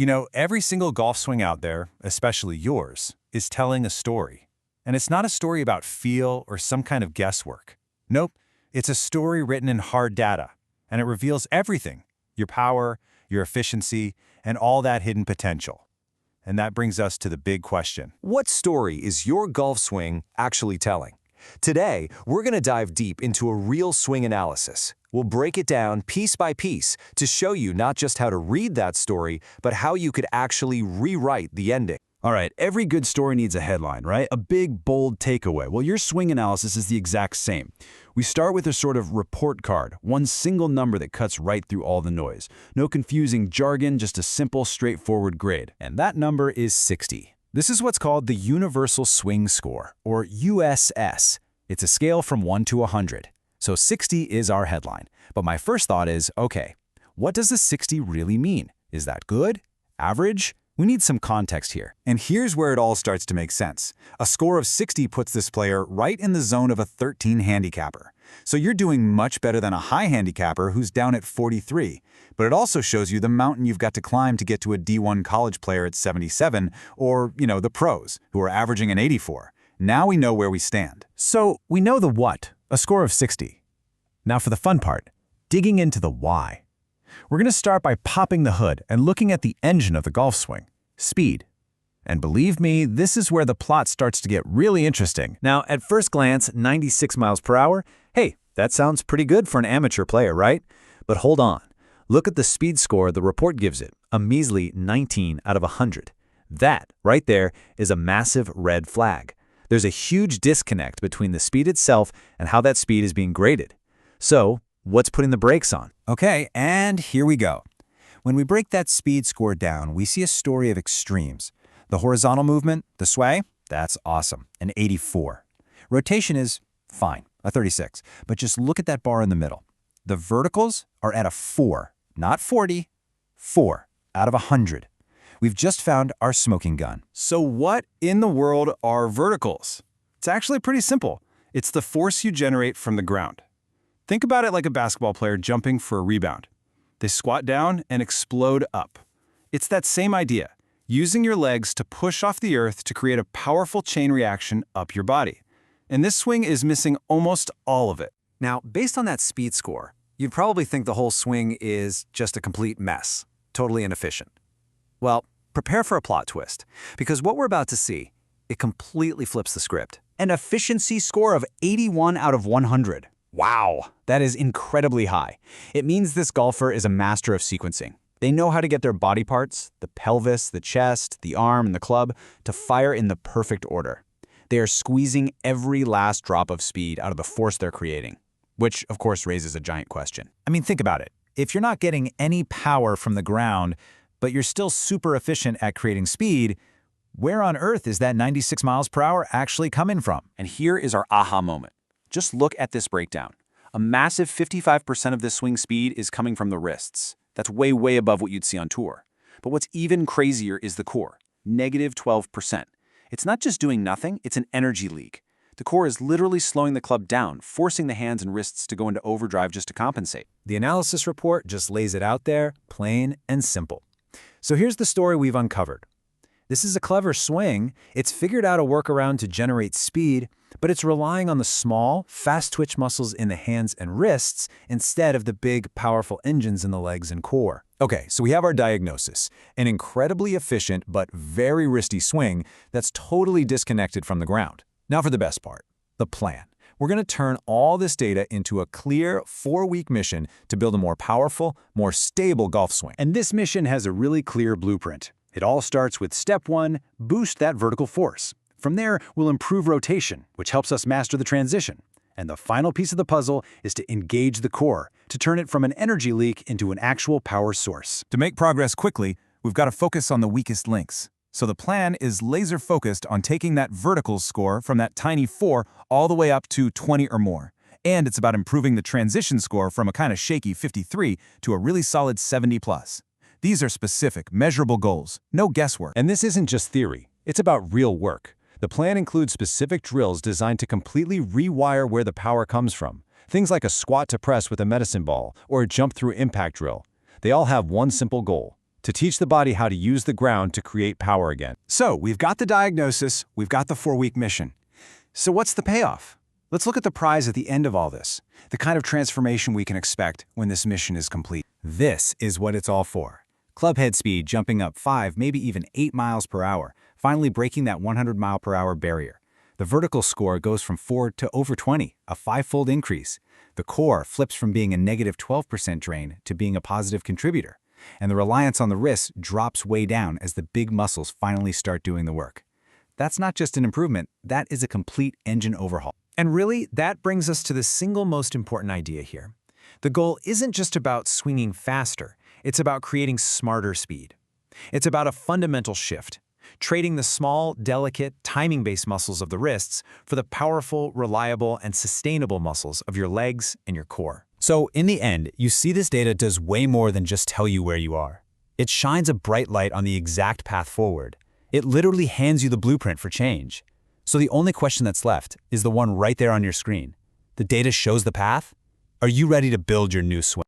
You know, every single golf swing out there, especially yours, is telling a story. And it's not a story about feel or some kind of guesswork. Nope, it's a story written in hard data, and it reveals everything: your power, your efficiency, and all that hidden potential. And that brings us to the big question. What story is your golf swing actually telling? Today, we're going to dive deep into a real swing analysis. We'll break it down piece by piece to show you not just how to read that story, but how you could actually rewrite the ending. All right, every good story needs a headline, right? A big, bold takeaway. Well, your swing analysis is the exact same. We start with a sort of report card, one single number that cuts right through all the noise. No confusing jargon, just a simple, straightforward grade. And that number is 60. This is what's called the Universal Swing Score, or USS. It's a scale from 1 to 100. So 60 is our headline. But my first thought is, okay, what does a 60 really mean? Is that good? Average? We need some context here. And here's where it all starts to make sense. A score of 60 puts this player right in the zone of a 13 handicapper. So you're doing much better than a high handicapper who's down at 43. But it also shows you the mountain you've got to climb to get to a D1 college player at 77, or, the pros, who are averaging an 84. Now we know where we stand. So we know the what, a score of 60. Now for the fun part, digging into the why. We're going to start by popping the hood and looking at the engine of the golf swing, speed. And believe me, this is where the plot starts to get really interesting. Now, at first glance, 96 miles per hour, hey, that sounds pretty good for an amateur player, right? But hold on. Look at the speed score the report gives it, a measly 19 out of 100. That, right there, is a massive red flag. There's a huge disconnect between the speed itself and how that speed is being graded. So, what's putting the brakes on? Okay, and here we go. When we break that speed score down, we see a story of extremes. The horizontal movement, the sway, that's awesome, an 84. Rotation is fine, a 36. But just look at that bar in the middle. The verticals are at a 4, not 40, 4 out of 100. We've just found our smoking gun. So what in the world are verticals? It's actually pretty simple. It's the force you generate from the ground. Think about it like a basketball player jumping for a rebound. They squat down and explode up. It's that same idea, using your legs to push off the earth to create a powerful chain reaction up your body. And this swing is missing almost all of it. Now, based on that speed score, you'd probably think the whole swing is just a complete mess, totally inefficient. Well, prepare for a plot twist, because what we're about to see, it completely flips the script. An efficiency score of 81 out of 100. Wow, that is incredibly high. It means this golfer is a master of sequencing. They know how to get their body parts, the pelvis, the chest, the arm, and the club, to fire in the perfect order. They are squeezing every last drop of speed out of the force they're creating, which, of course, raises a giant question. I mean, think about it. If you're not getting any power from the ground, but you're still super efficient at creating speed, where on earth is that 96 miles per hour actually coming from? And here is our aha moment. Just look at this breakdown. A massive 55% of this swing speed is coming from the wrists. That's way, way above what you'd see on tour. But what's even crazier is the core, negative 12%. It's not just doing nothing, it's an energy leak. The core is literally slowing the club down, forcing the hands and wrists to go into overdrive just to compensate. The analysis report just lays it out there, plain and simple. So here's the story we've uncovered. This is a clever swing. It's figured out a workaround to generate speed, but it's relying on the small, fast-twitch muscles in the hands and wrists instead of the big, powerful engines in the legs and core. Okay, so we have our diagnosis. An incredibly efficient but very risky swing that's totally disconnected from the ground. Now for the best part, the plan. We're going to turn all this data into a clear 4-week mission to build a more powerful, more stable golf swing. And this mission has a really clear blueprint. It all starts with step 1, boost that vertical force. From there, we'll improve rotation, which helps us master the transition. And the final piece of the puzzle is to engage the core, to turn it from an energy leak into an actual power source. To make progress quickly, we've got to focus on the weakest links. So the plan is laser-focused on taking that vertical score from that tiny 4 all the way up to 20 or more. And it's about improving the transition score from a kind of shaky 53 to a really solid 70+. These are specific, measurable goals, no guesswork. And this isn't just theory, it's about real work. The plan includes specific drills designed to completely rewire where the power comes from. Things like a squat to press with a medicine ball or a jump through impact drill. They all have one simple goal: to teach the body how to use the ground to create power again. So we've got the diagnosis, we've got the 4-week mission. So what's the payoff? Let's look at the prize at the end of all this, the kind of transformation we can expect when this mission is complete. This is what it's all for. Clubhead speed jumping up 5, maybe even 8 miles per hour, finally breaking that 100-mile-per-hour barrier. The vertical score goes from 4 to over 20, a 5-fold increase. The core flips from being a negative 12% drain to being a positive contributor. And the reliance on the wrists drops way down as the big muscles finally start doing the work. That's not just an improvement, that is a complete engine overhaul. And really, that brings us to the single most important idea here. The goal isn't just about swinging faster, it's about creating smarter speed. It's about a fundamental shift, trading the small, delicate, timing-based muscles of the wrists for the powerful, reliable, and sustainable muscles of your legs and your core. So in the end, you see this data does way more than just tell you where you are. It shines a bright light on the exact path forward. It literally hands you the blueprint for change. So the only question that's left is the one right there on your screen. The data shows the path. Are you ready to build your new swing?